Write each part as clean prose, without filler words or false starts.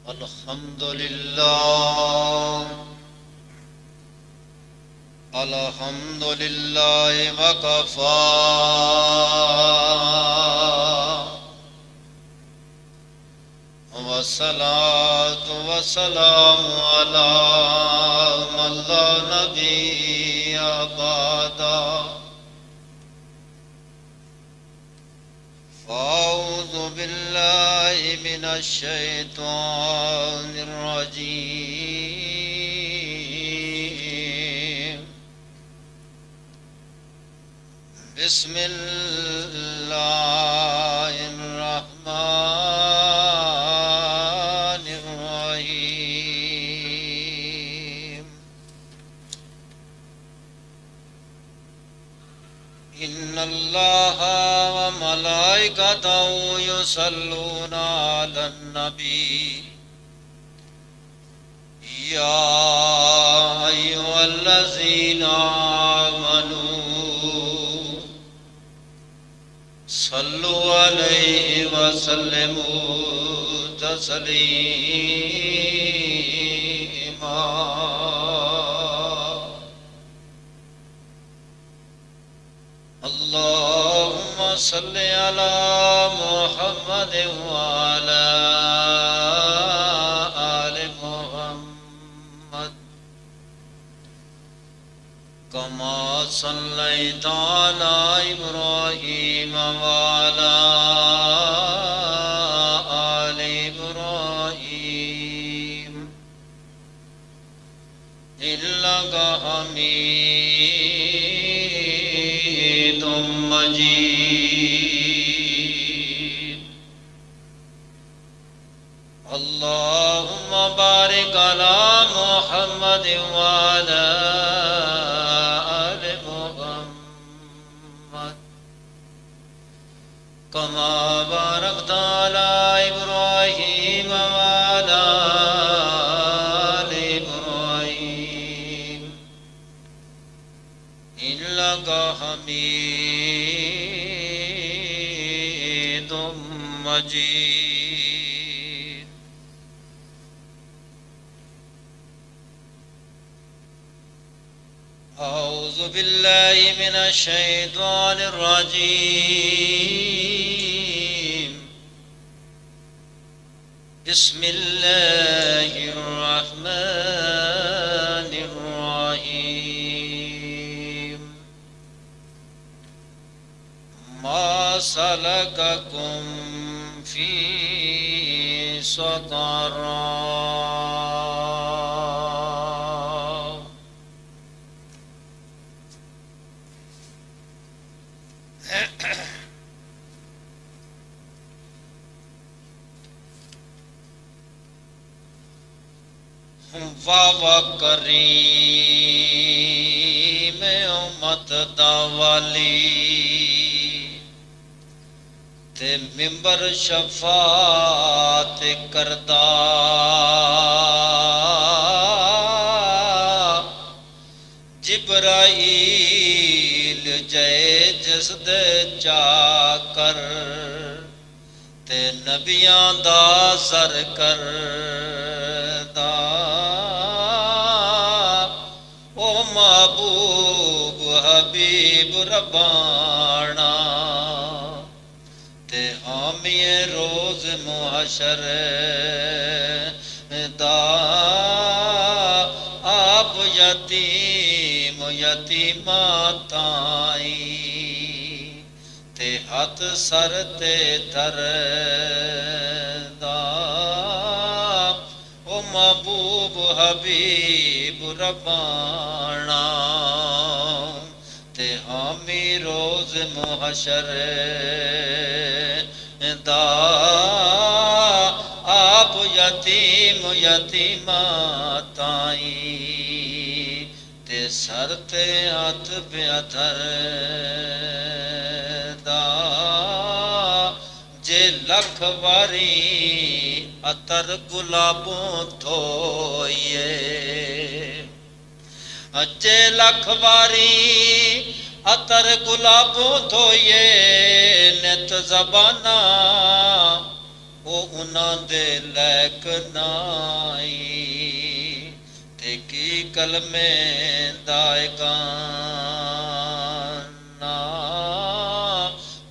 الحمد لله الحمد لله وكفى والصلاة والسلام على من لا نبي بعده فأعوذ بالله من الشيطان الرجيم بسم الله الرحمن الرحيم إن الله وملائكته يصلون على النبي يا أيها الذين آمنوا صلوا عليه وسلموا تسليما اللهم صل على محمد وعلى آل محمد كما صليت على إبراهيم وعلى آل إبراهيم إنك حميد مجيد اللهم بارك على محمد وعلى آل محمد كما باركت على إبراهيم وعلى آل إبراهيم إنك حميد مجيد أعوذ بالله من الشيطان الرجيم بسم الله الرحمن الرحيم ما سلككم في سقر واہ کریم امت دا والی تے ممبر شفاعت کردا جبرائیل جے جس دے چاکر تے نبیاں دا سر کردا او محبوب حبیب ربانا تے حامی روز محشر دا آپ یتیم یتیماں تائیں تے ہاتھ سر تے دھر دا او محبوب حبیب ربانا تے حامی روز محشر دا آپ یتیم یتیماں تائیں تے سر تے ہاتھ پہ دھر دا جے لکھ واری عطر گلابوں دھوئیے جے لکھ واری عطر گلابوں دھوئیے نت زبانہ ਉਹ ਉਹਨਾਂ ਦੇ ਲਾਇਕ ਨਾਈ, ਤੇ ਕੀ ਕਲਮੇ ਦਾਇਗਾਨਾ,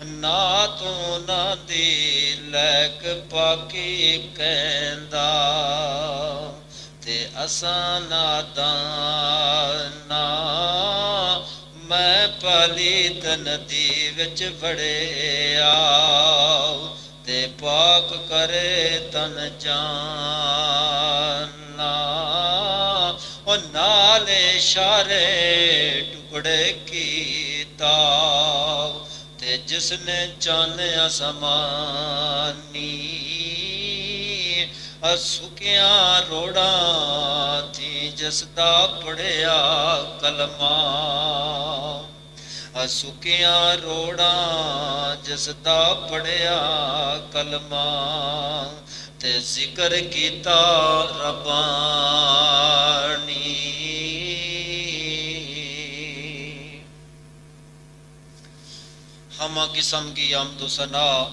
ਨਾ ਤੂੰ ਨਾ ਦੀ ਲਾਇਕ ਪਾਕੀ ਕਹਿੰਦਾ, ਤੇ ਅਸਾਂ ਨਾਦਾਨਾ, ਮੈਂ ਪਲੀਤ ਨਦੀ ਵਿੱਚ ਵੜਿਆ, ਤੇ ਪਾਕ ਕਰੇ ਤਨ ਜਾਨਾ, ਉਹ ਨਾਲ ਇਸ਼ਾਰੇ ਟੁਕੜੇ ਕੀਤਾ, ਤੇ ਜਿਸਨੇ ਚਾਨਿਆ ਸਮਾਨੀ, ਸੁੱਕੀਆਂ ਰੋੜਾਂ ਥੀ ਜਿਸਦਾ ਪੜਿਆ ਕਲਮਾ, ਸੁੱਕੀਆਂ ਰੋੜਾਂ ਜਿਸਦਾ ਪੜਿਆ ਕਲਮਾ, ਤੇ ਜ਼ਿਕਰ ਕੀਤਾ ਰੱਬਾਨੀ। ਹਮਾ ਕਿਸਮ ਕੀ ਆਮਦ ਸਨਾ,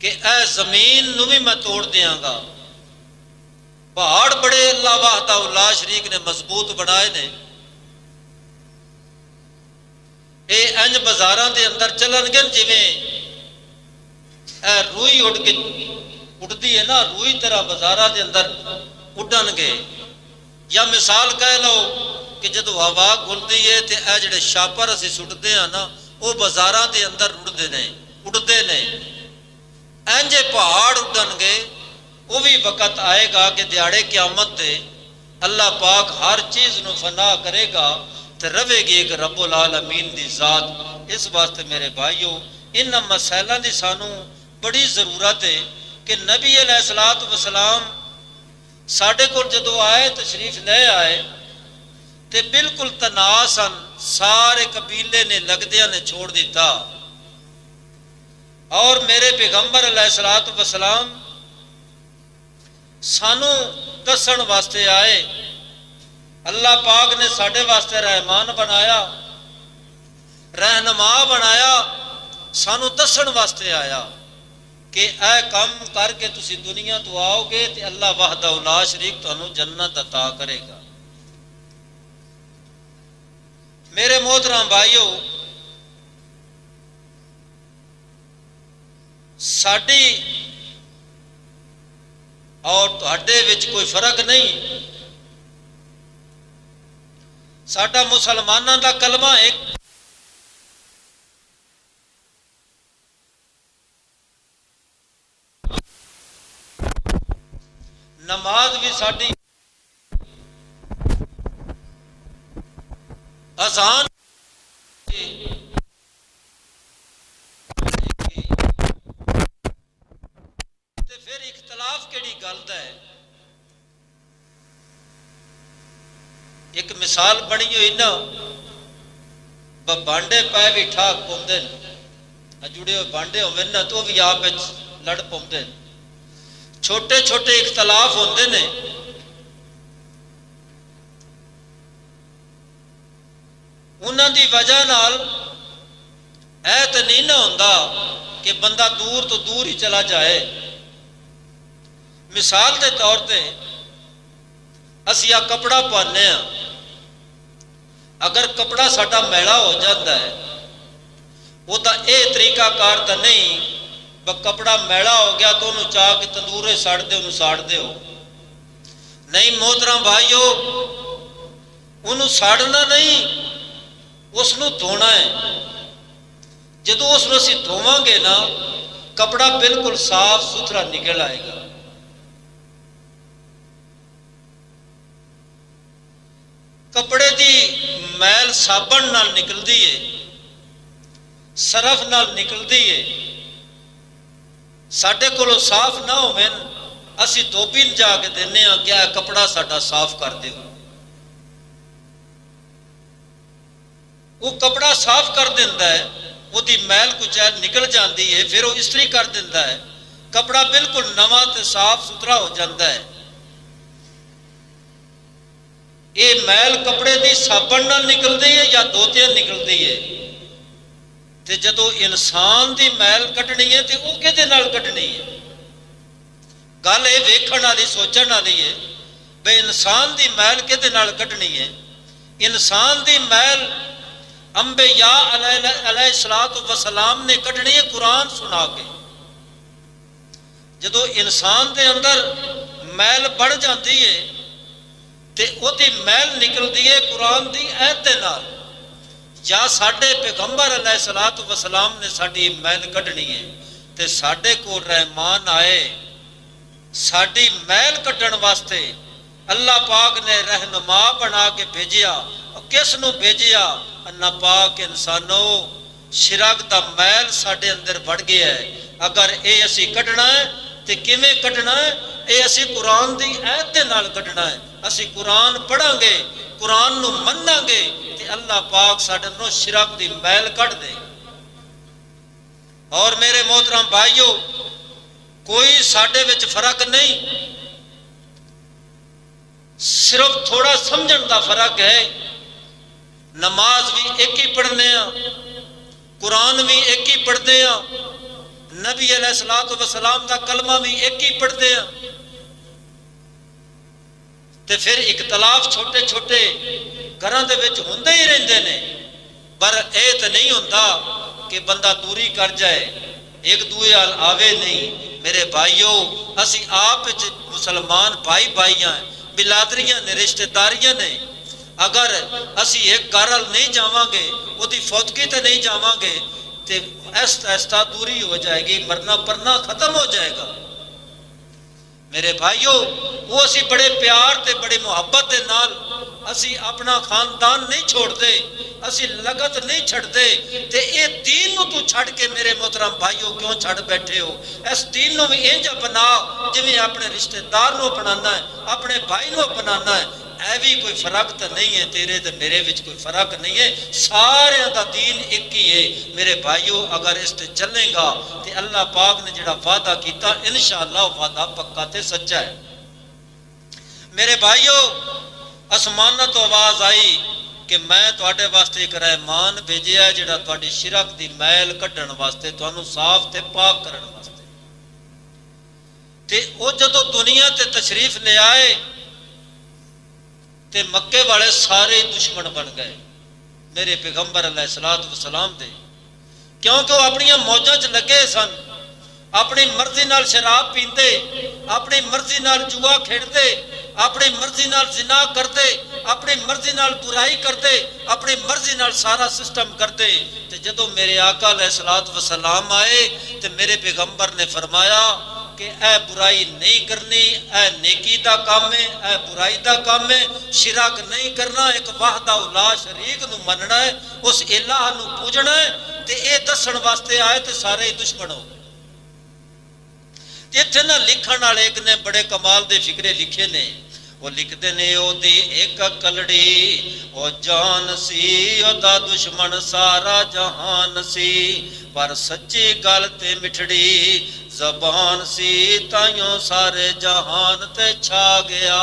کہ اے زمین نو بھی میں توڑ دیاں گا۔ پہاڑ بڑے اللہ وحدہ لا شریک نے مضبوط بنائے نے، اے انج بازاراں دے اندر چلن گے جویں اے روئی اڑ کے اڑدی ہے نا، روئی طرح بازاراں دے اندر اڈن گے۔ یا مثال کہہ لو کہ جدو ہوا گلدی ہے تے اے جڑے شاپر اسی سٹدے ہیں نا وہ بازاراں دے اندر اڑدے نے۔ انجے پہاڑ اڈن گے، وہ بھی وقت آئے گا کہ دیہڑے قیامت تے اللہ پاک ہر چیز نو فنا کرے گا تے رہے گی ایک رب العالمین دی ذات۔ اس واسطے میرے بھائیو ان مسائلاں دی سانو بڑی ضرورت ہے کہ نبی علیہ الصلوۃ والسلام ساڈے کول جدو آئے تشریف لے آئے تے بالکل تناسن سارے قبیلے نے لگدیاں نے چھوڑ دیتا، اور میرے پیغمبر علیہ الصلوۃ والسلام سانو دسن واسطے آئے۔ اللہ پاک نے ساڈے واسطے رحمان بنایا، رہنما بنایا، سانو دسن واسطے آیا کہ اے کم کر کے تسی دنیا تو آؤ گے تے اللہ وحدہ لا شریک تانوں جنت عطا کرے گا۔ میرے محترم بھائیو، ساڈی اور تہاڈے وچ کوئی فرق نہیں، ساڈا مسلماناں دا کلمہ ایک، نماز بھی ساڈی، اذان تے پھر اختلاف کیڑی گل دا ہے۔ ایک مثال بنی ہوئی نا، بانڈے پائے بھی ٹھاک پوندے جڑے ہوئے بانڈے ہوئے نا تو بھی آپ لڑ پوندے، چھوٹے چھوٹے اختلاف ہوندے نے، انہاں دی وجہ نال اے تے نہیں نہ ہوندا کہ بندہ دور تو دور ہی چلا جائے۔ مثال دے طور تے اسی آ کپڑا پانے ہاں، اگر کپڑا ساڈا میلا ہو جاتا ہے وہ تو اے طریقہ کار تا نہیں کپڑا میلا ہو گیا تو انہوں چاہ کے تندورے ساڑ دے انہوں ساڑ دے ہو نہیں۔ محترم بھائیو، انہوں ساڑنا نہیں، اس نو دھونا ہے۔ جدو اس نو اسی دھوواں گے نا کپڑا بالکل صاف ستھرا نکل آئے گا۔ کپڑے دی میل صابن نال نکل دی ہے، صرف نال نکل دی ہے، ساڈے کولو صاف نہ ہوویں اسی دھوبی جا کے دینے ہاں کیا کپڑا ساڈا صاف کر دے گا، وہ کپڑا صاف کر دیندہ ہے، وہ دی میل کچیل نکل جاندی ہے، پھر وہ استری کر دیندہ ہے، کپڑا بالکل نواں تے صاف ستھرا ہو جاندہ ہے۔ یہ میل کپڑے دی صابن نال نکل دی ہے یا دھوتے نکل دی ہے؟ تے جدو انسان دی میل کٹنی ہے تے وہ کدے نال کٹنی ہے؟ گل یہ ویکھن والی سوچن والی ہے بے انسان دی میل کدے نال کٹنی ہے؟ انسان دی میل انبیاء علیہ السلام نے کٹنی ہے قرآن سنا کے۔ جدو انسان دے اندر میل بڑھ جاتی ہے تے او دی میل نکل دی ہے قرآن دی ایت دے نال، یا ساڈے پیغمبر علیہ السلام نے ساڈی میل کٹنی ہے تے ساڈے کو رحمان آئے ساڈی میل کٹن واسطے اللہ پاک نے رہنما بنا کے بھیجیا۔ کس نو بھیجیا؟ اللہ پاک انسانو شرک دا میل ساڈے اندر بڑھ گیا ہے، اگر اے اسی کٹنا ہے تے کیویں کٹنا ہے؟ اے اسی قرآن دی ایت دے نال کٹنا ہے۔ اسی قرآن پڑھاں گے، قرآن نو مناں گے تے اللہ پاک ساڈے اندروں شرک دی میل کٹ دے۔ اور میرے محترم بھائیو، کوئی ساڈے وچ فرق نہیں، صرف تھوڑا سمجھن دا فرق ہے۔ نماز بھی ایک ہی پڑھنے ہاں، قرآن بھی ایک ہی پڑھنے ہاں، نبی علیہ الصلوۃ والسلام دا کلمہ بھی ایک ہی پڑھتے ہیں تے پھر اختلاف چھوٹے چھوٹے گھراں دے وچ ہوندے ہی رہندے نے، پر اے تے نہیں ہوندا کہ بندہ دوری کر جائے، ایک دوے آل آوے نہیں۔ میرے بھائیو، اسی آپ مسلمان بھائی بھائیاں ہیں، بلادریاں نے، رشتہ داریاں نے، اگر اسی ایک گھر نہیں جاواں گے، وہ دی فوتگی تے نہیں جاواں گے تے ایستا ایستا دوری ہو جائے گی، مرنا پرنا ختم ہو جائے گا۔ میرے بھائیو، وہ اسی بڑے پیار تے بڑے محبت دے نال اسی اپنا خاندان نہیں چھوڑ دے، اسی لگت نہیں چھڑ دے، تے اے دین نو تو چھڑ کے میرے محترم بھائیو کیوں چھڑ بیٹھے ہو؟ اس دین نو بھی انج اپنا جویں اپنے رشتہ دار نو اپنانا ہے، اپنے بھائی نو اپنانا ہے۔ اے بھی کوئی فرق تو نہیں ہے، تیرے تے میرے وچ کوئی فرق نہیں ہے، سارے دا دین ایک ہی ہے۔ میرے بھائیو، اگر اس تے چلے گا تے اللہ پاک نے جڑا وعدہ کیتا انشاءاللہ وعدہ پکا تے سچا ہے۔ میرے بھائیو، آسماناں تو آواز آئی کہ میں تواڈے واسطے ایک رحمان بھیجیا ہے جڑا تواڈی شرک دی میل کڈن واسطے، تانوں صاف تے پاک کرن واسطے۔ تے او جدوں دنیا تے تشریف لے آئے تے مکے والے سارے دشمن بن گئے میرے پیغمبر علیہ الصلوۃ والسلام دے، کیونکہ وہ اپنی موجاں چ لگے سن، اپنی مرضی نال شراب پیندے، اپنی مرضی نال جوا کھیڑتے، اپنی مرضی نال زنا کرتے، اپنی مرضی نال برائی کرتے، اپنی مرضی نال سارا سسٹم کرتے۔ تے جدو میرے آقا علیہ الصلوۃ والسلام آئے تے میرے پیغمبر نے فرمایا کہ اے برائی نہیں کرنی، اے نیکی دا کام ہے، اے برائی دا کام ہے، شرک نہیں کرنا، ایک وحدہ لا شریک نو مننا ہے، اس الہ نو پوجنا ہے۔ تے اے دسن واسطے آئے تے سارے ہی دشمن ہو گئے۔ اتنے نہ لکھن والے ایک نے بڑے کمال دے فکرے لکھے نے، وہ لکھتے نے او دی ایک کلڑی او جان سی، او دا دشمن سارا جہان سی، پر سچی گل تے مٹھڑی زبان سی، تائیوں سارے جہان تے چھا گیا۔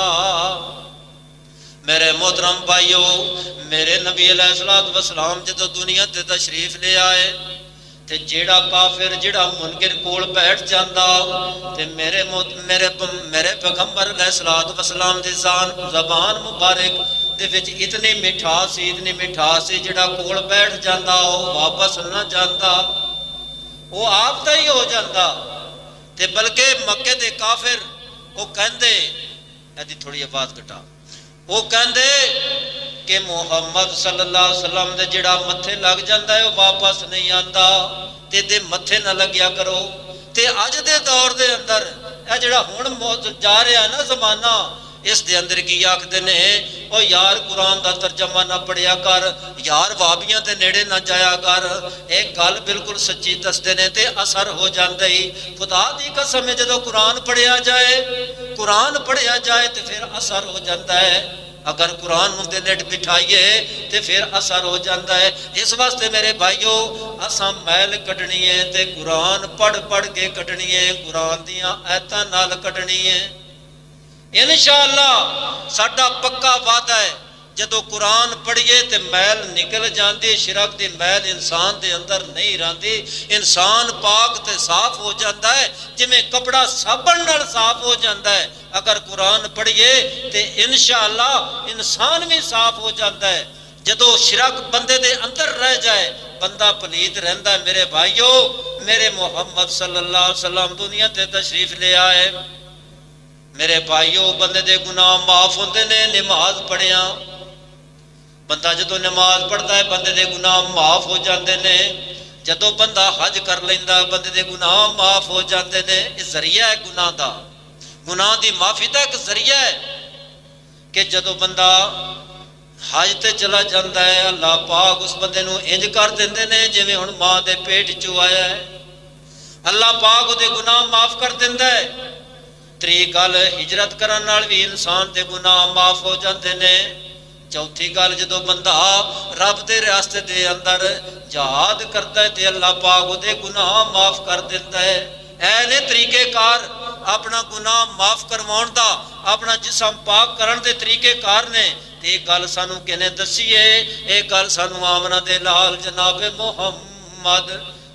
میرے محترم بھائیو، میرے نبی علیہ الصلوۃ والسلام جدو دنیا تے تشریف لے آئے تے جیڑا کافر جیڑا منکر کول بیٹھ جاندا تے میرے پیغمبر علیہ الصلوۃ والسلام دی زبان مبارک دے وچ اتنی مٹھاس سی جیڑا کول بیٹھ جاندا او واپس نہ جاندا، وہ آپ دا ہی ہو جاندا۔ تے بلکہ مکے دے کافر وہ کہندے، ایدی تھوڑی آواز گھٹا، وہ کہندے کہ محمد صلی اللہ علیہ وسلم دے جڑا متھے لگ جاندہ ہے وہ واپس نہیں آندا، تے دے متھے نہ لگیا کرو۔ تے اج دے دور دے اندر اے جڑا ہن جا رہا ہے نا زمانہ، اس دے اندر کی آکھدے نے او یار قرآن دا ترجمہ نہ پڑھیا کر، یار وابیاں تے نیڑے نہ جایا کر۔ ایک گل بالکل سچی دسدے نے تے اثر ہو جاندے ہی۔ خدا دی قسم ہے جدوں قرآن پڑھیا جائے تے پھر اثر ہو جاندہ ہے۔ اگر قرآن نو دے لٹ بٹھائیے تے پھر اثر ہو جاندہ ہے۔ اس واسطے میرے بھائیو، اساں میل کڈنی ہے تے قرآن پڑھ کے کڈنی ہے، قرآن دیاں آیتاں نال کڈنی ہے۔ انشاءاللہ ساڈا پکا وعدہ ہے، جدو قرآن پڑھیے تے میل نکل جاندی، شرک دی میل انسان دے اندر نہیں راندی، انسان پاک تے صاف ہو جاندہ ہے، جمیں کپڑا صابن نال صاف ہو جاندہ ہے۔ اگر قرآن پڑھیے تے انشاءاللہ انسان بھی صاف ہو جاندہ ہے۔ جدو شرک بندے دے اندر رہ جائے بندہ پلیت رہندہ ہے۔ میرے بھائیو، میرے محمد صلی اللہ علیہ وسلم دنیا تے تشریف لے آئے، میرے بھائیو بندے دے گناہ معاف ہوندے نے نماز پڑھیا۔ بندہ جدو نماز پڑھتا ہے بندے دے گناہ معاف ہو جاندے نے، جدو بندہ حج کر لیندہ بندے دے گناہ معاف ہو جاندے نے۔ اس ذریعہ ہے گناہ دا، گناہ دی معافی دا ایک ذریعہ ہے کہ جدو بندہ حج تے چلا جاندہ ہے اللہ پاک اس بندے نو انج کر دیندے نے جویں ہن ماں دے پیٹ چوں آیا ہے، اللہ پاک دے گناہ معاف کر دیندہ ہے۔ تری گل ہجرت کرن نال بھی انسان دے گناہ معاف ہو جاندے نے۔ چوتھی گل جدو بندہ رب دے راستے دے اندر جہاد کرتا ہے تے اللہ پاک دے گناہ معاف کر دیتا ہے۔ اے نے طریقے کار اپنا گناہ معاف کرواؤن دا، اپنا جسم پاک کرن دے طریقے کار نے۔ ایک گل سانو کہنے دسی ہے، ایک گل سانو آمنہ دے لال جناب محمد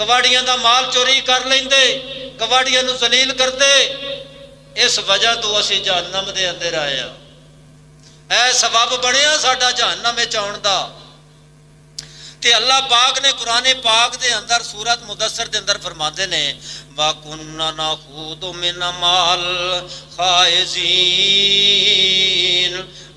ਗਵਾੜੀਆਂ ਦਾ ਮਾਲ ਚੋਰੀ ਕਰ ਲੈਂਦੇ, ਗਵਾੜੀਆਂ ਨੂੰ ਜ਼ਲੀਲ ਕਰਦੇ। ਇਸ ਵਜ੍ਹਾ ਤੋਂ ਅਸੀਂ ਜਹੰਨਮ ਦੇ ਅੰਦਰ ਆਏ ਆ। ਇਹ ਸਬਬ ਬਣਿਆ ਸਾਡਾ ਜਹੰਨਮ ਵਿੱਚ ਆਉਣ ਦਾ। ਤੇ ਅੱਲਾਹ ਪਾਕ ਨੇ ਕੁਰਾਨ ਪਾਕ ਦੇ ਅੰਦਰ ਸੂਰਤ ਮੁਦੱਸਰ ਦੇ ਅੰਦਰ ਫਰਮਾਉਂਦੇ ਨੇ ਵਾ ਕੁੰਨਾ ਨਾਖੂਦੁ ਮਿਨ ਮਾਲ ਖਾਇਜ਼ੀਨ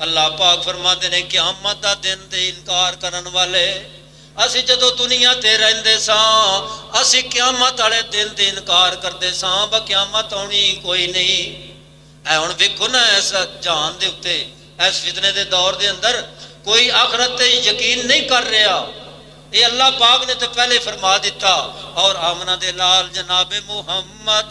ਅੱਲਾਹ ਪਾਕ ਫਰਮਾਉਂਦੇ ਨੇ ਕਿਆਮਤ ਦਾ ਦਿਨ ਦੇ ਇਨਕਾਰ ਕਰਨ ਵਾਲੇ, ਅਸੀਂ ਜਦੋਂ ਦੁਨੀਆ ਤੇ ਰਹਿੰਦੇ ਸਾਂ ਅਸੀਂ ਕਿਆਮਤ ਵਾਲੇ ਦਿਨ ਦੇ ਇਨਕਾਰ ਕਰਦੇ ਸਾਂ। ਬ ਕਿਆਮਤ ਆਉਣੀ ਕੋਈ ਨਹੀਂ। ਐ ਹੁਣ ਵੇਖੋ ਨਾ, ਇਸ ਜਹਾਨ ਦੇ ਉੱਤੇ ਇਸ ਫਿਤਨੇ ਦੇ ਦੌਰ ਦੇ ਅੰਦਰ ਕੋਈ ਆਖਰਤ ਤੇ ਯਕੀਨ ਨਹੀਂ ਕਰ ਰਿਹਾ। ਇਹ ਅੱਲਾਹ ਪਾਕ ਨੇ ਤਾਂ ਪਹਿਲੇ ਫਰਮਾ ਦਿੱਤਾ। ਔਰ ਆਮਨਾ ਦੇ ਲਾਲ ਜਨਾਬ ਮੁਹੰਮਦ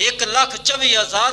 1,24,000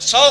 100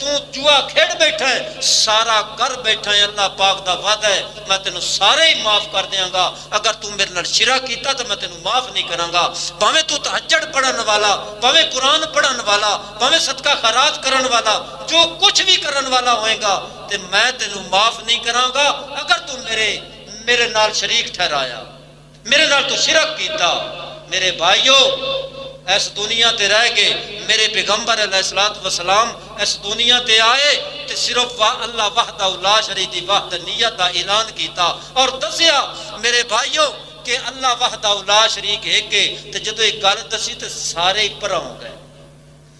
تو جوا کھیڑ بیٹھا ہے، سارا کر بیٹھا ہے۔ اللہ پاک دا وعدہ ہے میں تینوں سارے ہی معاف کر دیاں گا، اگر تو میرے نال شرک کیتا تو میں تینوں معاف نہیں کراں گا۔ پاویں تو تہجد پڑھن والا، پاویں قرآن پڑھن والا، پاویں صدقہ خیرات کرن والا، جو کچھ بھی کرن والا ہوئے گا تے میں تینوں معاف نہیں کراں گا اگر تو میرے نال شریک ٹھہرایا، میرے نال تو شرک کیتا۔ میرے بھائیو، اس دنیا تے رہ گئے، میرے پیغمبر علیہ السلام اس دنیا تے آئے تے صرف اللہ وحدہ لا شریک دی وحدانیت دا اعلان کیتا اور دسیا میرے بھائیو کہ اللہ وحدہ لا شریک ہے کہ تے جدو ایک گل دسی تے سارے ہی پرا ہو گئے،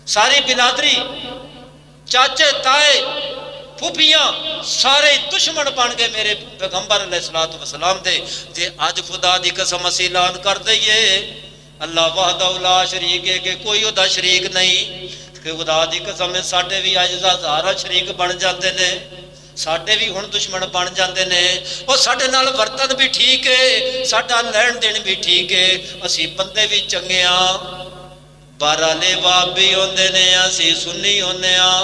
ساری بلادری، چاچے تائے پھوپیاں سارے دشمن بن گئے میرے پیغمبر علیہ السلام دے۔ جے آج خدا دی قسم اسی اعلان کر دئیے اللہ وحدہ لا شریک ہے کہ کوئی ادا شریک نہیں، کہ خدا دی قسم ساڈے بھی اج ہزاراں شریک بن جاندے نے، ساڈے بھی ہن دشمن بن جاندے نے، او ساڈے نال ورتن بھی ٹھیک ہے، ساڈا لین دین بھی ٹھیک ہے، اسی بندے بھی چنگے ہاں، بہرحالے باپ بھی ہوندے نے، اسی سنی ہوندے ہاں،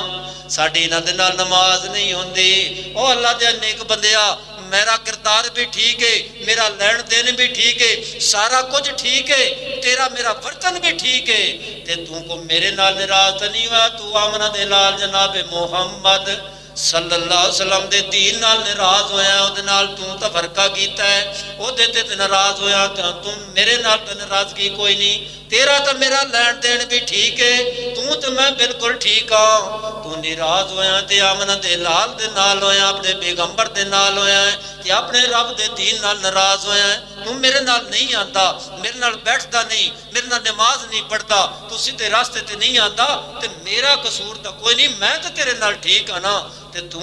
ساڈی انہاں دے نال نماز نہیں ہوندی۔ او اللہ دے نیک بندیا، میرا کردار بھی ٹھیک ہے، میرا لین دین بھی ٹھیک ہے، سارا کچھ ٹھیک ہے، تیرا میرا برتن بھی ٹھیک ہے، تے تو کو میرے نال ناراض نہیں ہوا، تو آمنہ دے لال جناب محمد صلی اللہ علیہ وسلم دے دین نال ناراض ہویا، او دے نال تو تفرقہ کیتا ہے، او دے تے ناراض ہویا، تم میرے نال تے ناراضگی کوئی نہیں، تیرا تو میرا لین دین بھی ٹھیک ہے، تو میں بالکل ٹھیک ہاں، تو ناراض ہویا تے آمنہ دے لال دے نال ہویا، اپنے پیغمبر دے نال ہویا ہے، تے اپنے رب دے دین نال ناراض ہویا ہے، تو میرے نال نہیں آندا، میرے نال بیٹھدا نہیں، میرے نال نماز نہیں پڑھدا، تو سیدھے راستے تے نہیں آندا، تے میرا قصور تو کوئی نہیں، میں تو تیرے نال ٹھیک ہاں نا، تے تو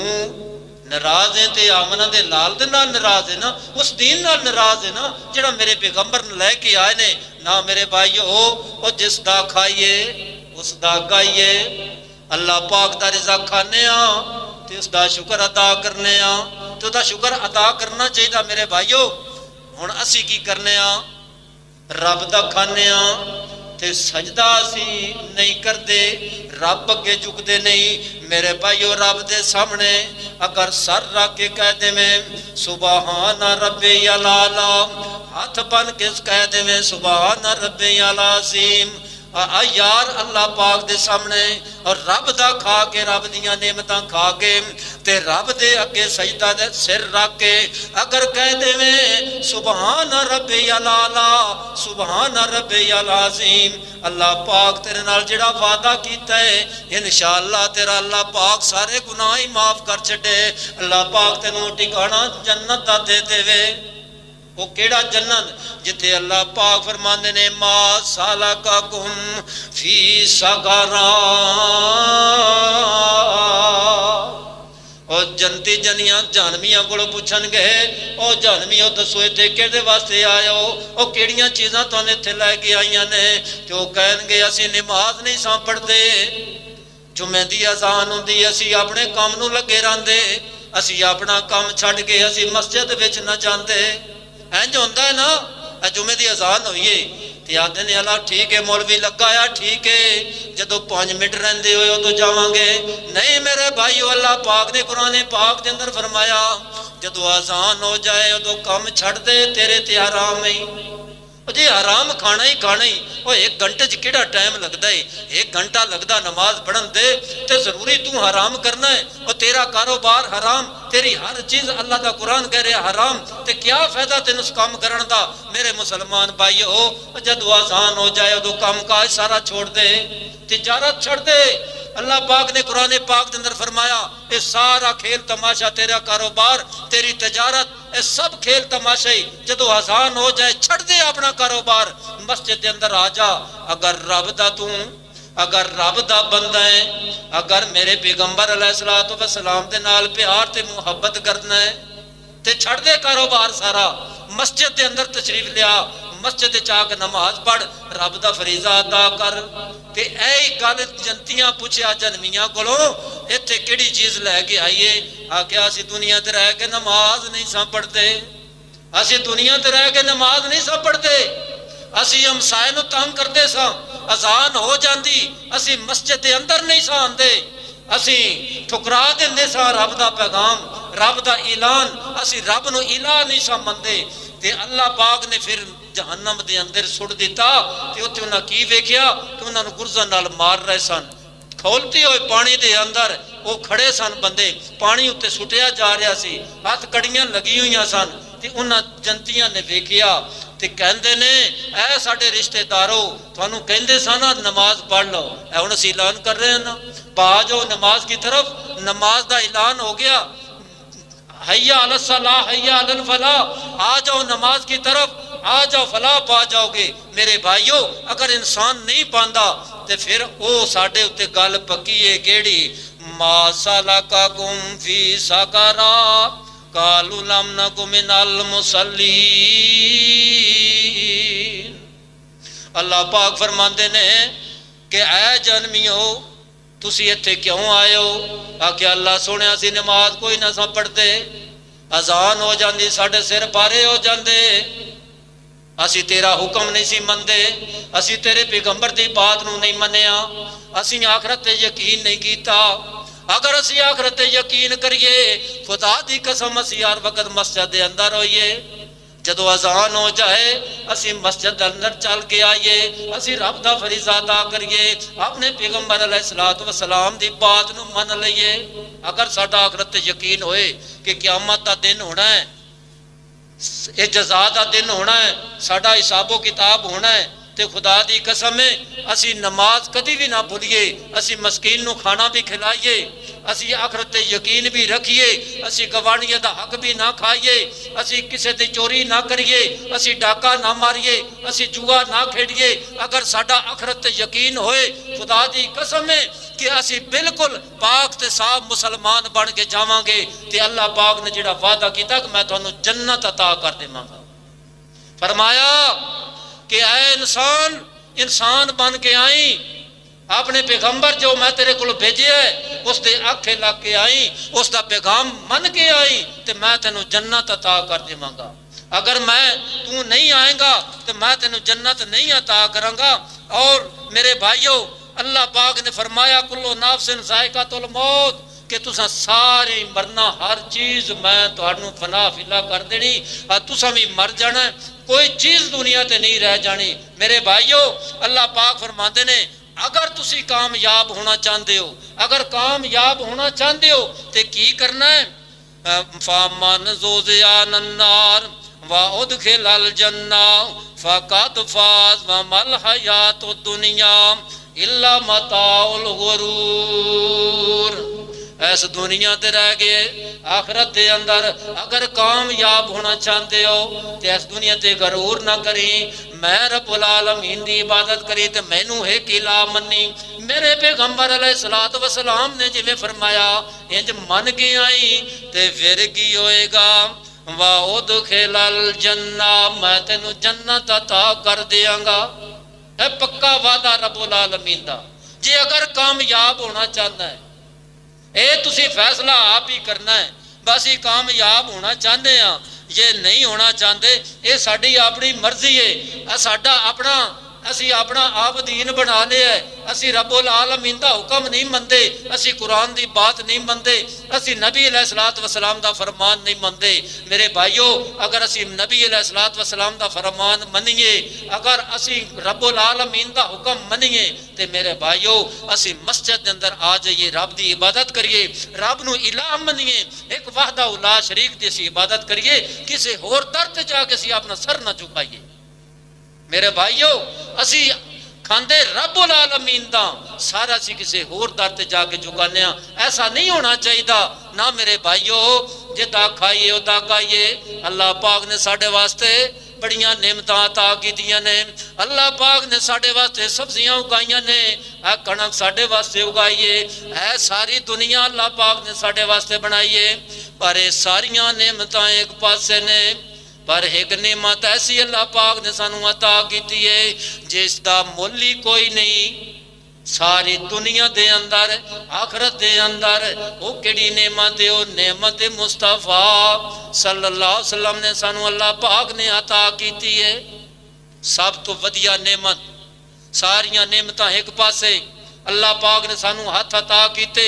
ناراض ہے تے آمنہ دے لال دے نال ناراض ہے نا، اس دین نال ناراض ہے نا جڑا میرے پیغمبر نے لے کے آئے نے نا۔ میرے بھائیو، او جس دا کھائیے اس دا گائیے، اللہ پاک دا رزق کھانے ہاں تے اس دا شکر ادا کرنے ہاں، تے دا شکر ادا کرنا چاہیے میرے بھائیو۔ ہن اسی کی کرنے ہاں؟ رب دا کھانے ہاں تے سجدہ اسی نہیں کردے، رب اگے جھکدے نہیں۔ میرے بھائیو، رب دے سامنے اگر سر رکھ کے کہہ دے میں سبحان ربی الاعلی، ہاتھ بن کے کہہ دے میں سبحان ربی العظیم، یار اللہ پاک دے سامنے اور رب دا کھا کے، رب دیاں نعمتاں کھا کے تے رب دے اگے سجدہ دے سر رکھ کے اگر کہہ دے میں سبحان ربی الاعلی سبحان ربی العظیم، اللہ پاک تیرے نال جڑا وعدہ کیتا ہے انشاءاللہ تیرا اللہ پاک سارے گناہ ہی معاف کر چھڈے، اللہ پاک تینوں ٹھکانہ جنت دا دے دے وے۔ وہ کیڑا جنت جتے اللہ پاک فرماندے نے ما سالککم فی سقر، اور جنتی جنیاں جہنمیاں کو پوچھن گے او جہنمیوں دسو تے کیڑے واسطے آئے ہو، او کیڑیاں چیزاں تو اتھے لے کے آئیاں نے، تے او کہن گے اسی نماز نہیں ساں پڑھدے، جمعے دی اذان ہوندی اسی اپنے کام نو لگے رہندے، اسی اپنا کام چھڈ کے اسی مسجد وچ نہ جاندے۔ اینج ہوندا ہے نا، جمعے دی اذان ہوئیے تے آدھے نے اللہ ٹھیک ہے مولوی لگایا ٹھیک ہے، جدو 5 منٹ رہندے ہوئے تو جاواں گے، نہیں میرے بھائیو، اللہ پاک نے قرآن پاک دے اندر فرمایا جدو اذان ہو جائے تو کم چھڑ دے، تیرے تے حرام ہی، جی حرام کھانا ہی کھانا ہی، وہ 1 گھنٹے کیڑا ٹائم لگتا ہے، 1 گھنٹہ لگتا نماز پڑھن دے تے ضروری تو حرام کرنا ہے، اور تیرا کاروبار حرام، تیری ہر چیز اللہ دا قرآن کہہ رہے حرام، تے کیا فائدہ تین اس کام کرن دا؟ میرے مسلمان بھائی ہو، جدو آسان ہو جائے تو کام کاج سارا چھوڑ دے، تجارت چھوڑ دے۔ اللہ پاک نے قرآن پاک دے اندر فرمایا اے سارا کھیل تماشا، تیرا کاروبار، تیری تجارت، اے سب کھیل تماشے جدو آسان ہو جائے چھڑ دے اپنا کاروبار، مسجد دے اندر آ جا۔ اگر رب دا بندہ ہے، اگر میرے پیغمبر علیہ السلام دے نال پیار تے محبت کرنا ہے تے چھڑ دے کاروبار سارا، مسجد دے اندر تشریف لیا، مسجد چاہ کے نماز پڑھ، رب دا فریضہ ادا کر۔ تے اے گل جنتیاں پوچھیا جنمیاں کولوں ایتھے کیڑی چیز لے کے آئیے؟ آکھیا اسی دنیا تے رہ کے نماز نہیں ساں پڑھتے، اسی دنیا تے رہ کے نماز نہیں ساں پڑھتے، اسی ہمسائے نو تنگ کرتے ساں، اذان ہو جاندی اسی مسجد دے اندر نہیں ساں آندے، اسی ٹھکرا دیندے سا رب دا پیغام، رب دا اعلان، اسی رب نو الہ نہیں سا مندے، تے اللہ پاک نے پھر جہنم دے اندر سٹ دیتا، تے اتھے انہاں کی ویکھیا کہ انہاں نو گرزاں نال مار رہے سن، کھولتے ہوئے پانی دے اندر وہ کھڑے سن بندے، پانی اتے سٹیا جا رہا سی، ہاتھ کڑیاں لگی ہوئی سن، تے انہاں جنتیاں نے ویکھیا تے کہندے نے اے ساڈے رشتہ دارو تھانوں کہندے سن نماز پڑھ لو، اے ہن اسی اعلان کر رہے ہیں نا، پا جاؤ نماز کی طرف، نماز دا اعلان ہو گیا، حیا علی الصلاۃ حیا علی الفلاح، آ جاؤ نماز کی طرف، آ جاؤ فلاح پا جاؤ گے۔ میرے بھائیو اگر انسان نہیں پاندا تے پھر او ساڈے اتے گل پکی ہے کیڑی، ما سلککم فی سقر قالوا لم نک من المصلین۔ اللہ پاک فرماندے نے کہ اے جنمیو تسی اتھے کیوں آئے ہو؟ آکھے اللہ سونے اسی نماز کوئی نہ سا پڑھتے، اذان ہو جاندی ساڈے سر پارے ہو جاندے، اسی تیرا حکم نہیں سی مندے، اسی تیرے پیغمبر دی بات نو نہیں منیا، اسی آخرت تے یقین نہیں کیتا۔ اگر اسی آخرت تے یقین کریے خدا دی قسم اسی ہر وقت مسجد دے اندر ہوئیے، جدو اذان ہو جائے اسی مسجد اندر چل کے آئیے، اسی رب دا فریضہ ادا کریے، اپنے پیغمبر علیہ السلام دی بات نو من لئیے۔ اگر ساڈا آخرت تے یقین ہوئے کہ قیامت دا دن ہونا ہے، اے جزا دا دن ہونا ہے، ساڈا حساب و کتاب ہونا ہے، تے خدا دی قسم ہے اسی نماز کدی بھی نہ بھولیے، اسی مسکین نو کھانا بھی کھلائیے، اسی آخرت تے یقین بھی رکھیے، اسی گوانیاں دا حق بھی نہ کھائیے، اسی کسے تے چوری نہ کریے، اسی ڈاکہ نہ ماریے، اسی جوا نہ کھیڑیے۔ اگر ساڈا آخرت تے یقین ہوئے خدا دی قسم ہے کہ اسی بالکل پاک تے صاف مسلمان بن کے جاواں گے، تے اللہ پاک نے جڑا وعدہ کیتا کہ میں تانوں جنت عطا کر دیواں گا۔ فرمایا کہ اے انسان بن کے آئیں، اپنے پیغمبر جو میں تیرے کو بھیجے ہے اس دے آنکھیں لگ کے آئیں، اس دا پیغام من کے آئیں، تے میں تینوں جنت عطا کر دیواں گا۔ اگر تو نہیں آئیں گا تو میں تینوں جنت نہیں عطا کراں گا۔ اور میرے بھائیو اللہ پاک نے فرمایا کلو نفس ذائقۃ الموت، کہ تساں سارے مرنا، ہر چیز میں تہانوں فنا فلا کر دینی، تساں بھی مر جانا ہے، کوئی چیز دنیا تے نہیں رہ جانی۔ میرے بھائیو اللہ پاک فرماندے نے اگر تسی کامیاب ہونا چاہتے ہو، اگر کامیاب ہونا چاہتے ہو تے کی کرنا ہے؟ فَمَنْ زُحْزِحَ عَنِ النَّارِ وَأُدْخِلَ الْجَنَّةَ فَقَدْ فَازَ وَمَا الْحَيَاةُ الدُّنْيَا إِلَّا مَتَاعُ الْغُرُورِ۔ ایس دنیا تے رہ گئے، آخرت دے اندر اگر کامیاب ہونا چاہتے ہو تے اس دنیا تے غرور نہ کریں، میں رب العالمین دی عبادت کری تے مینوں ایک الہ منی۔ میرے پیغمبر علیہ السلام نے جی میں فرمایا انج من کے آئیں تے پھر کی ہوئے گا، وَأُدْخِلَ الْجَنَّةَ میں تینوں جنت عطا کر دیاں گا۔ ہے پکا وعدہ رب العالمین دا، جی اگر کامیاب ہونا چاہتا ہے، اے تسی فیصلہ آپ ہی کرنا ہے، بس ہی کامیاب ہونا چاہتے ہیں، یہ نہیں ہونا چاہتے، یہ ساڑی اپنی مرضی ہے، اسی اپنا آپ دین بنا لے ہے، اسی رب العالمین دا حکم نہیں مندے، اسی قرآن دی بات نہیں مندے، اسی نبی علیہ السلام دا فرمان نہیں مندے۔ میرے بھائیو اگر اسی نبی علیہ السلام دا فرمان منیے، اگر اسی رب العالمین دا حکم منیے، تے میرے بھائیو اسی مسجد اندر آ جائیے، رب دی عبادت کریے، رب نو الہ منیے، ایک وحدہ لا شریک دی اسی عبادت کریے، کسی اور در تے جا کے اسی اپنا سر نہ جھکائیے۔ میرے بھائیو اسی کھاندے رب العالمین دا، سارا سی کسی اور در تے جا کے جھکانے ہیں، ایسا نہیں ہونا چاہیے نہ میرے بھائیو۔ جدا کھائیے ادا کھائیے، اللہ پاک نے ساڑھے واسطے بڑیاں نعمتاں عطا کیتیاں نے، اللہ پاک نے ساڑھے واسطے سبزیاں اگائیاں نے، اے کنک ساڑھے واسطے اگائیے، اے ساری دنیا اللہ پاک نے ساڑھے واسطے بنائیے، پر اے ساریاں نعمتاں ایک پاسے نے، پر ایک نعمت ایسی اللہ پاک نے سانو عطا کیتی ہے جس دا مولی کوئی نہیں۔ ساری دنیا دے اندر آخرت دے اندر وہ کیڑی نعمت ہے؟ وہ نعمت مصطفیٰ صلی اللہ علیہ وسلم نے سانو اللہ پاک نے عطا کیتی ہے۔ سب تو ودیا نعمت، ساریاں نعمتاں ایک پاسے اللہ پاک نے سانو ہاتھ عطا کیتے،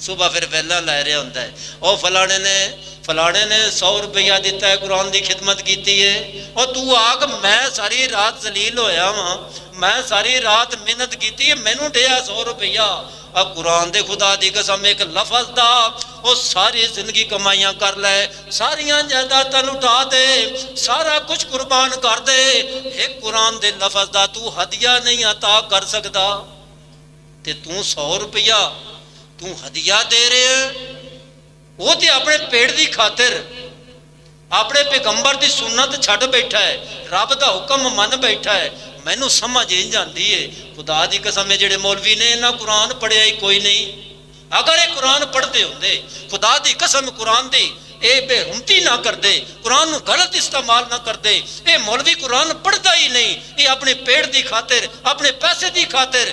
ਸੁਬਾ ਫਿਰ ਵਹਿਲਾ ਲੈ ਰਿਹਾ ਹੁੰਦਾ ਹੈ, ਉਹ ਫਲਾਣੇ ਨੇ 100 ਰੁਪਈਆ ਦਿੱਤਾ ਹੈ, ਕੁਰਾਨ ਦੀ ਖਿਦਮਤ ਕੀਤੀ ਹੈ। ਉਹ ਤੂੰ ਆਖ ਮੈਂ ਸਾਰੀ ਰਾਤ ਜ਼ਲੀਲ ਹੋਇਆ ਵਾਂ, ਮੈਂ ਸਾਰੀ ਰਾਤ ਮਿਹਨਤ ਕੀਤੀ ਹੈ, ਮੈਨੂੰ ਦਿਆ 100 ਰੁਪਈਆ। ਆ ਕੁਰਾਨ ਦੇ ਖੁਦਾ ਦੀ ਕਸਮ ਇੱਕ ਲਫ਼ਜ਼ ਦਾ ਉਹ ਸਾਰੀ ਜ਼ਿੰਦਗੀ ਕਮਾਈਆਂ ਕਰ ਲੈ, ਸਾਰੀਆਂ ਜਾਇਦਾਦਾਂ ਲੁਟਾ ਦੇ, ਸਾਰਾ ਕੁਝ ਕੁਰਬਾਨ ਕਰ ਦੇ, ਇੱਕ ਕੁਰਾਨ ਦੇ ਲਫ਼ਜ਼ ਦਾ ਤੂੰ ਹਦੀਆ ਨਹੀਂ ਅਤਾ ਕਰ ਸਕਦਾ। ਤੇ ਤੂੰ 100 ਰੁਪਈਆ ਤੂੰ ਹਦੀਆ ਦੇ ਰਿਹਾ, ਉਹ ਤੇ ਆਪਣੇ ਪੇਟ ਦੀ ਖਾਤਰ ਆਪਣੇ ਪੈਗੰਬਰ ਦੀ ਸੁਨਨਤ ਛੱਡ ਬੈਠਾ ਹੈ, ਰੱਬ ਦਾ ਹੁਕਮ ਮੰਨ ਬੈਠਾ ਹੈ। ਮੈਨੂੰ ਸਮਝ ਨਹੀਂ ਜਾਂਦੀ ਏ, ਖੁਦਾ ਦੀ ਕਸਮ ਹੈ ਜਿਹੜੇ ਮੌਲਵੀ ਨੇ ਇਹਨਾਂ ਕੁਰਾਨ ਪੜ੍ਹਿਆ ਹੀ ਕੋਈ ਨਹੀਂ। ਅਗਰ ਇਹ ਕੁਰਾਨ ਪੜ੍ਹਦੇ ਹੁੰਦੇ, ਖੁਦਾ ਦੀ ਕਸਮ ਕੁਰਾਨ ਦੀ ਇਹ ਬੇਰੁਮਤੀ ਨਾ ਕਰਦੇ, ਕੁਰਾਨ ਨੂੰ ਗਲਤ ਇਸਤੇਮਾਲ ਨਾ ਕਰਦੇ। ਇਹ ਮੌਲਵੀ ਕੁਰਾਨ ਪੜ੍ਹਦਾ ਹੀ ਨਹੀਂ, ਇਹ ਆਪਣੇ ਪੇਟ ਦੀ ਖਾਤਰ ਆਪਣੇ ਪੈਸੇ ਦੀ ਖਾਤਰ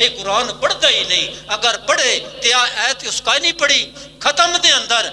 ਇਹ ਕੁਰਾਨ ਪੜ੍ਹਦਾ ਹੀ ਨਹੀਂ। ਅਗਰ ਪੜ੍ਹੇ ਤੇ ਆ ਐਤ ਉਸਕਾ ਹੀ ਨਹੀਂ ਪੜ੍ਹੀ, ਖਤਮ ਦੇ ਅੰਦਰ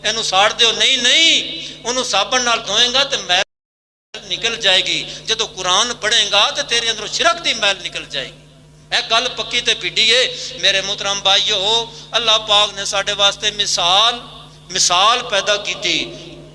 ਇਹਨੂੰ ਸਾੜ ਦਿਓ, ਨਹੀਂ ਨਹੀਂ, ਉਹਨੂੰ ਸਾਬਣ ਨਾਲ ਧੋਏਗਾ ਤੇ ਮੈਲ ਨਿਕਲ ਜਾਏਗੀ। ਜਦੋਂ ਕੁਰਾਨ ਪੜ੍ਹੇਗਾ ਤੇ ਤੇਰੇ ਅੰਦਰੋਂ ਸ਼ਿਰਕ ਦੀ ਮੈਲ ਨਿਕਲ ਜਾਏਗੀ। ਇਹ ਗੱਲ ਪੱਕੀ ਤੇ ਭਿੱਡੀ ਏ। ਮੇਰੇ ਮੁਹਤਰਮ ਭਾਈਓ, ਅੱਲਾਹ ਪਾਕ ਨੇ ਸਾਡੇ ਵਾਸਤੇ ਮਿਸਾਲ ਪੈਦਾ ਕੀਤੀ,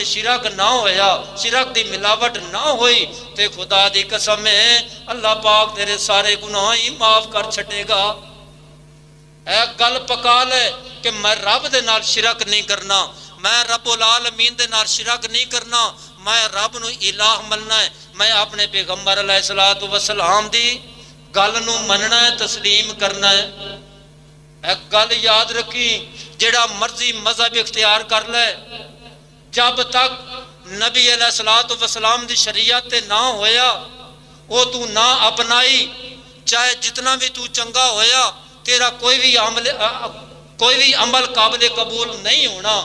تے شرک نہ ہویا، شرک دی ملاوٹ نہ ہوئی، تے خدا دی قسم ہے اللہ پاک تیرے سارے گناہ ہی معاف کر چھٹے گا۔ اے گل پکا لے کہ میں رب دے نال شرک نہیں کرنا، میں رب العالمین دے نال شرک نہیں کرنا، میں رب نو الہ مننا ہے، میں اپنے پیغمبر علیہ السلام دی گل نو مننا ہے، تسلیم کرنا ہے۔ ایک گل یاد رکھی، جڑا مرضی مذہب اختیار کر لے، جب تک نبی علیہ السلام دی شریعت تے نہ ہویا وہ تو نہ اپنائی، چاہے جتنا بھی تو چنگا ہویا تیرا کوئی بھی عمل قابل قبول نہیں ہونا،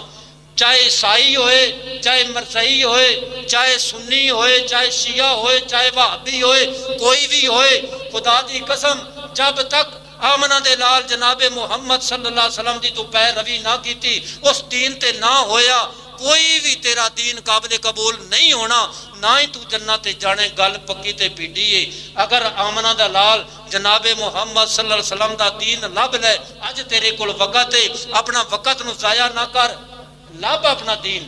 چاہے عیسائی ہوئے، چاہے مرسئی ہوئے، چاہے سنی ہوئے، چاہے شیعہ ہوئے، چاہے وہابی ہوئے، کوئی بھی ہوئے، خدا دی قسم جب تک آمنہ دے لال جناب محمد صلی اللہ علیہ وسلم دی تو پیر روی نہ کیتی، اس دین تے نہ ہویا، کوئی بھی تیرا دین قابل قبول نہیں ہونا، نہ ہی تو جنت جانے، گل پکی تے پیڈی ہے۔ اگر آمنہ دا لال جناب محمد صلی اللہ علیہ وسلم دا دین لب لے، اج تیرے کول وقت ہے، اپنا وقت نو ضائع نہ کر، لب اپنا دین۔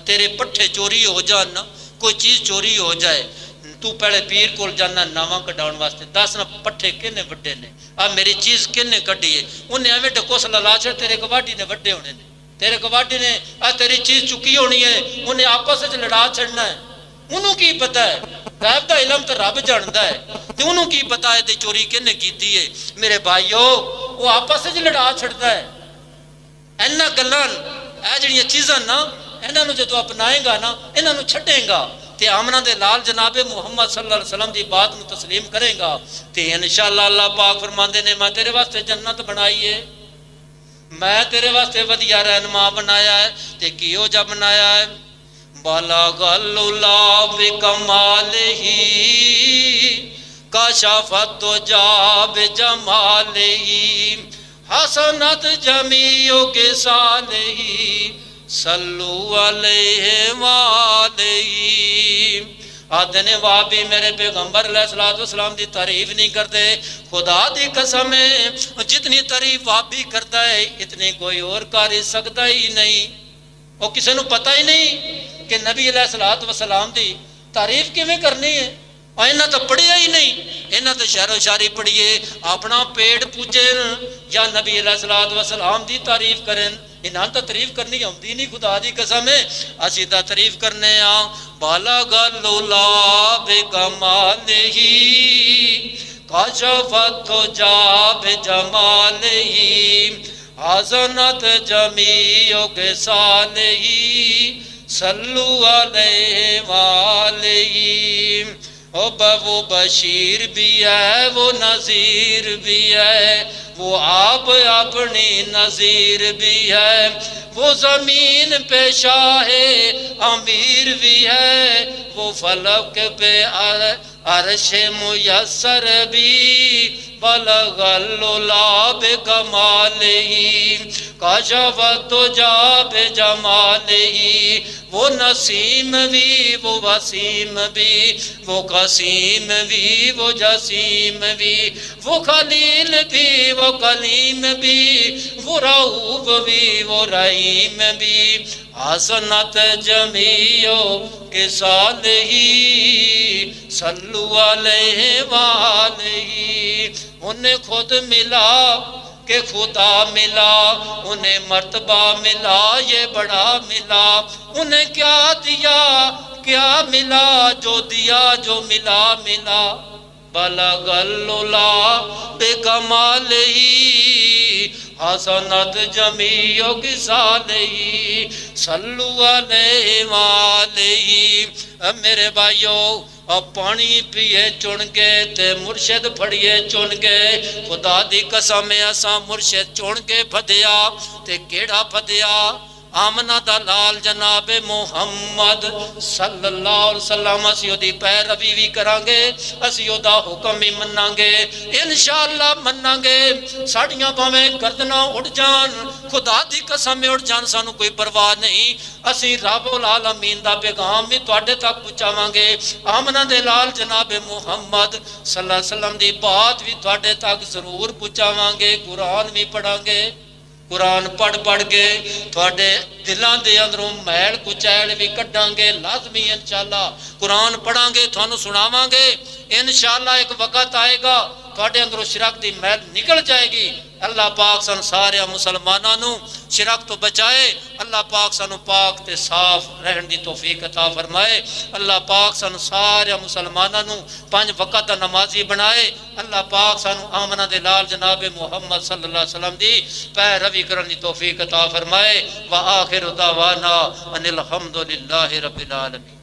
تیرے پٹھے چوری ہو جان، کوئی چیز چوری ہو جائے، تو پہلے پیر کول جانا نواں کڈاؤن واسطے، دس نہ پٹھے کنے وڈے نے، میری چیز کنے کڈی ہے، انہیں ایویں ڈکوس لا چھڑ، تیرے گواڈی نے وڈے ہونے نے، تیرے گواڈی نے تیری چیز چکی ہونی ہے، انہیں آپس وچ لڑا چھڑنا ہے۔ انہوں کی پتہ ہے، غیب دا علم تو رب جاندا ہے، تے انہوں کی پتہ ہے تے چوری کنے کیتی ہے۔ میرے بھائیو وہ آپس وچ لڑا چھڑدا ہے۔ اینا گلاں اے جڑیاں چیزاں نا، انہاں نوں جدوں اپنائے گا نا، انہاں نوں چھڈے گا تے آمنہ دے لال جناب محمد صلی اللہ علیہ وسلم دی بات نو تسلیم کرے گا تے انشاءاللہ اللہ پاک فرماندے نے میں تیرے واسطے جنت بنائی ہے، میں تیرے واسطے ودیا رہنما بنایا ہے، تے کیوں جا بنایا ہے؟ بلغ اللہ بکمالہ کشف الدجی بجمالہ حسنت جمیع خصالہ صلو علیہ وآلہ۔ آدھنے وابی میرے پیغمبر علیہ السلام دی تعریف نہیں کرتے، خدا دی قسم ہے جتنی تعریف وابی کرتا ہے اتنی کوئی اور کر سکتا ہی نہیں۔ وہ کسی نو پتہ ہی نہیں کہ نبی علیہ السلام دی تعریف کیویں کرنی ہے، اور انہاں تو پڑھیا ہی نہیں، انہاں تو شعر و شاعری پڑھیے، اپنا پیٹ پوجن یا نبی علیہ السلام دی تعریف کریں، انہاں تو تعریف کرنی ہوندی نہیں، خدا دی قسم ہے اسی دا تعریف کرنے آں۔ بلغ اللہ بکمالہ کشف الدجی بجمالہ حسنت جمیع خصالہ صلو علیہ وآلہ۔ وہ بشیر بھی ہے، وہ نذیر بھی ہے، وہ آپ اپنی نذیر بھی ہے، وہ زمین پہ شاہ امیر بھی ہے، وہ فلک پہ عرش میسر بھی۔ بلغ اللہ بکمالہ کشف الدجی بجمالہ۔ وہ نسیم بھی، وہ وسیم بھی، وہ قسیم بھی، وہ جسیم بھی، وہ خلیل بھی، وہ کلیم بھی، وہ رؤوف بھی، وہ رحیم بھی۔ حسنت جمیع خصالہ صلو علیہ وآلہ۔ انہیں خود ملا کہ خدا ملا، انہیں مرتبہ ملا یہ بڑا ملا، انہیں کیا دیا کیا ملا، جو دیا جو ملا ملا۔ بلغ اللہ بکمالہ حسنت جمیع خصالہ صلو علیہ وآلہ۔ میرے بھائیو اب پانی پیے چن کے تے مرشد پھڑیے چن کے، خدا دی قسم اساں مرشد چن کے پھدیا تے کیڑا پھدیا؟ آمنہ دا لال جناب محمد صلی اللہ علیہ وسلم۔ اسی دی پیروی بھی کرانگے، اسی دا حکم بھی منانگے، انشاءاللہ منانگے۔ ساڑیاں پاویں گردنا اڑ جان، خدا دی قسم میں اڑ جان، سانو کوئی پرواہ نہیں، اسی رب العالمین دا پیغام بھی تواڈے تک پہنچاواں گے۔ آمنہ دے لال جناب محمد صلی اللہ علیہ وسلم دی بات بھی تواڈے تک ضرور پہنچاواں گے، قرآن بھی پڑھاں گے۔ قرآن پڑھ پڑھ کے تھوڑے دلوں دے اندروں محل کچیل بھی کڈاں گے لازمی انشاءاللہ قرآن پڑھاں گے تھانوں سناواں گے انشاءاللہ ایک وقت آئے گا تھوڑے اندروں شرک دی محل نکل جائے گی اللہ پاک سن سارے مسلمانوں شرک تو بچائے اللہ پاک سانو پاک تے صاف رہن دی توفیق عطا فرمائے اللہ پاک سانو سارے مسلمانوں 5 وقت نمازی بنائے اللہ پاک سانو آمنہ دے لال جناب محمد صلی اللہ علیہ وسلم دی پیروی کرن دی توفیق عطا فرمائے وآخر دعوانا ان الحمدللہ رب العالمین